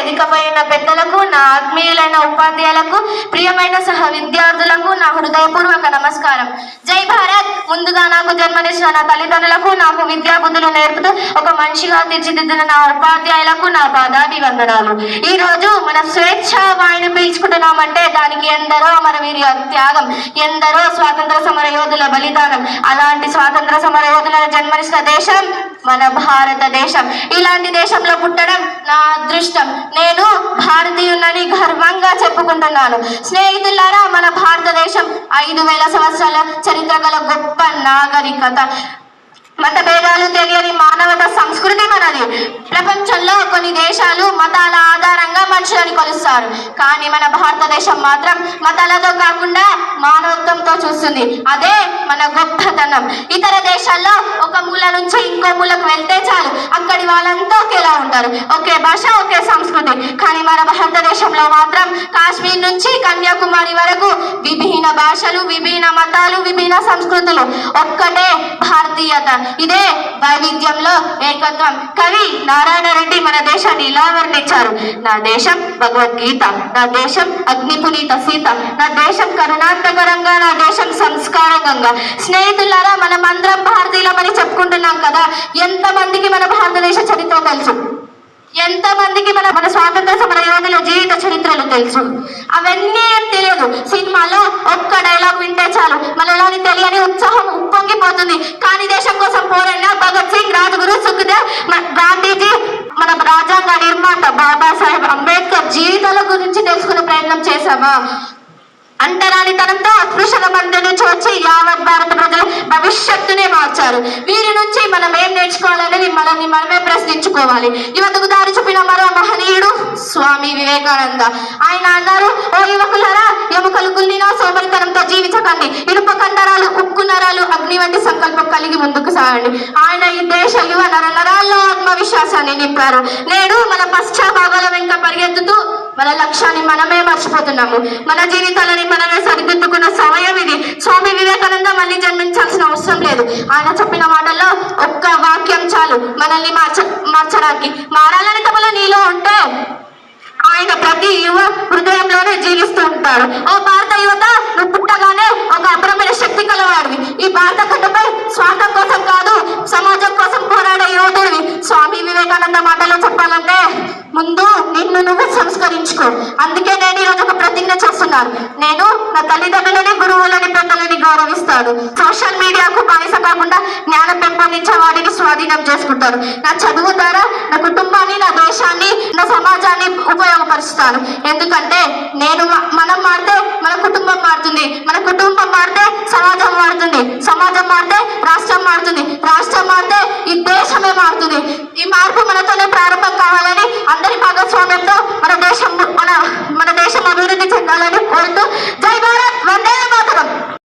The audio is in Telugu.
వేదికపై ఉన్న పెద్దలకు, నా ఆత్మీయులైన ఉపాధ్యాయులకు, ప్రియమైన సహ విద్యార్థులకు నా హృదయపూర్వక నమస్కారం. జై భారత్. ముందుగా నాకు జన్మనిచ్చిన నా తల్లిదండ్రులకు, నాకు విద్యా బుద్ధులు నేర్పుతూ ఒక మనిషిగా తీర్చిదిద్దిన నా ఉపాధ్యాయులకు నా పాదాభివందనాలు. ఈ రోజు మనం స్వేచ్ఛ వాయుని పీల్చుకుంటున్నామంటే దానికి ఎందరో అమరవీరుల త్యాగం, ఎందరో స్వాతంత్ర సమర యోధుల బలిదానం. అలాంటి స్వాతంత్ర సమర యోధులను జన్మనిచ్చిన దేశం మన భారతదేశం. ఇలాంటి దేశంలో పుట్టడం నా అదృష్టం. నేను భారతీయులని గర్వంగా చెప్పుకుంటున్నాను. స్నేహితులారా, మన భారతదేశం 5000 సంవత్సరాల చరిత్ర గల గొప్ప నాగరికత, మత భేదాలు తెలియని మానవత సంస్కృతి మనది. ప్రపంచంలో కొన్ని దేశాలు మతాల ఆధారంగా మనుషులని కొలుస్తారు, కానీ మన భారతదేశం మాత్రం మతాలతో కాకుండా మానవత్వంతో చూస్తుంది. అదే మన గొప్పతనం. ఇతర దేశాల్లో ఒక మూల నుంచి ఇంకో మూలకు వెళ్తే చాలు, అక్కడి వాళ్ళంతా ఒకేలా ఉంటారు, ఒకే భాష, ఒకే సంస్కృతి. కానీ మన భారతదేశంలో మాత్రం కాశ్మీర్ నుంచి కన్యాకుమారి వరకు విభిన్న భాషలు, విభిన్న మతాలు, విభిన్న సంస్కృతులు, ఒక్కటే భారతీయత. ఇదే వైవిధ్యంలో ఏకత్వం. కవి నారాయణ రెడ్డి మన దేశాన్ని ఇలా వర్ణించారు: నా దేశం భగవద్గీత, నా దేశం అగ్నిపునీత సీత, నా దేశం కరుణాంతకరంగా, నా దేశం సంస్కారంగా. స్నేహితులారా, మనం అందరం భారతీయులమని చెప్పుకుంటున్నాం కదా, ఎంతమందికి మన భారతదేశ చరిత్ర తెలుసు? ఎంతమందికి మన స్వాతంత్ర సమర యోధుల జీవిత చరిత్రలు తెలుసు? అవన్నీ ఏం తెలియదు. సినిమాలో ఒక్క డైలాగ్ వింటే చాలు మనలోని తెలియని ఉత్సాహం ఉప్పొంగిపోతుంది. కానీ దేశం కోసం పోరాడిన భగత్ సింగ్, రాజగురు, సుఖ్దేవ్, గాంధీజీ, మన రాజ్యాంగ నిర్మాత బాబాసాహెబ్ అంబేద్కర్ జీవితాల గురించి తెలుసుకునే ప్రయత్నం చేశామా? అంటరానితనంతో అస్పృశ్యత మధ్య నుంచి వచ్చి యావత్ భారత ప్రజల భవిష్యత్తునే మార్చారు. వీరి నుంచి మనం ఏం నేర్చుకోవాలనేది మనల్ని మనమే ప్రశ్నించుకోవాలి. యువతకు దారి చూపిన మరో మహనీయుడు స్వామి వివేకానంద. ఆయన అన్నారు: ఓ యువకులారా, ఎముకలు కుళ్ళినా సోమరితనంతో జీవించకండి, ఇనుప కండరాలు, ఉక్కు నరాలు, అగ్ని వంటి సంకల్పం కలిగి ముందుకు సాగండి. ఆయన ఈ దేశ యువ నరాల్లో ఆత్మవిశ్వాసాన్ని నింపారు. నేడు మన పశ్చాత్తాపాల వెంట పరిగెత్తుతూ మన లక్ష్యాన్ని మనమే మర్చిపోతున్నాము. మన జీవితాలని మనమే సరిదిద్దుకున్న సమయం ఇది. స్వామి వివేకానంద మళ్ళీ జన్మించాల్సిన అవసరం లేదు. ఆయన చెప్పిన మాటల్లో ఒక్క వాక్యం చాలు మనల్ని మార్చడానికి. మారాలని తమలో నీలో ఉంటే ఆయన ప్రతి యువ హృదయంలోనే జీవిస్తూ ఉంటాడు. ఓ భారత యువత, నువ్వు పుట్టగానే ఒక అపరమైన శక్తి కలవాడివి. ఈ భారత గడ్డపై స్వార్థం కోసం కాదు, సమాజం కోసం పోరాడే యోధుడివి. స్వామి వివేకానంద మాటలో చెప్పాలంటే ముందు నిన్ను నువ్వు సంస్కరించుకో. అందుకే నేను ఈరోజు ఒక ప్రతిజ్ఞ చేస్తున్నాను: నేను నా తల్లిదండ్రులని, గురువులని, పెద్దలని గౌరవిస్తాను. సోషల్ మీడియాకు బానిస కాకుండా జ్ఞానం పెంపొందించే వాటిని స్వాధీనం చేసుకుంటాను. నా చదువు ద్వారా నా కుటుంబాన్ని, నా దేశాన్ని, నా సమాజాన్ని ఉపయోగపరుస్తాను. ఎందుకంటే మనం మారితే మన కుటుంబం మారుతుంది, మన కుటుంబం మారితే సమాజం మారుతుంది, సమాజం మారితే రాష్ట్రం మారుతుంది, రాష్ట్రం మారితే ఈ దేశమే మారుతుంది. ఈ మార్పు మనతోనే ప్రారంభం కావాలని అందరి భాగస్వామ్యంతో